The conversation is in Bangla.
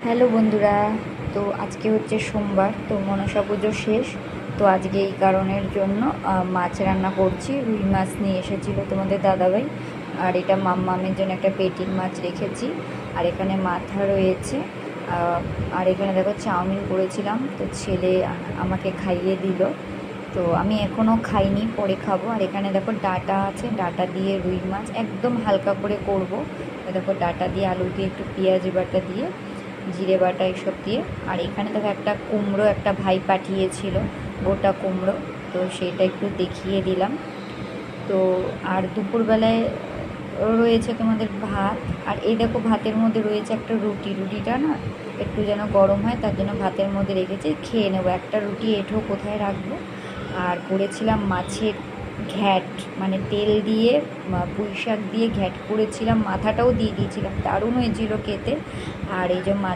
হ্যালো বন্ধুরা, তো আজকে হচ্ছে সোমবার, তো মনসা পুজো শেষ। তো আজকে এই কারণের জন্য মাছ রান্না করছি। রুই মাছ নিয়ে এসেছিলো তোমাদের দাদাভাই, আর এটা মাম্মামের জন্য একটা পেটির মাছ রেখেছি। আর এখানে মাথা রয়েছে। আর এখানে দেখো চাউমিন করেছিলাম, তো ছেলে আমাকে খাইয়ে দিল। তো আমি এখনও খাইনি, পরে খাবো। আর এখানে দেখো ডাঁটা আছে, ডাঁটা দিয়ে রুই মাছ একদম হালকা করে করব। দেখো ডাঁটা দিয়ে, আলু দিয়ে, একটু পেঁয়াজ বাটা দিয়ে, জিরে বাটা এসব দিয়ে। আর এখানে দেখো একটা কুমড়ো একটা ভাই পাঠিয়েছিল, গোটা কুমড়ো, তো সেটা একটু দেখিয়ে দিলাম। তো আর দুপুরবেলায় রয়েছে তোমাদের ভাত। আর এই দেখো ভাতের মধ্যে রয়েছে একটা রুটি, রুটিটা না একটু যেন গরম হয়, তার জন্য ভাতের মধ্যে রেখেছি, খেয়ে নেবো। একটা রুটি এঁঠো কোথায় রাখবো। আর করেছিলাম মাছের ঘ্যাট, মানে তেল দিয়ে পুঁই শাক দিয়ে ঘ্যাট করেছিলাম, মাথাটাও দিয়ে দিয়েছিলাম, দারুণ হয়েছিল খেতে। আর এই যে মাছ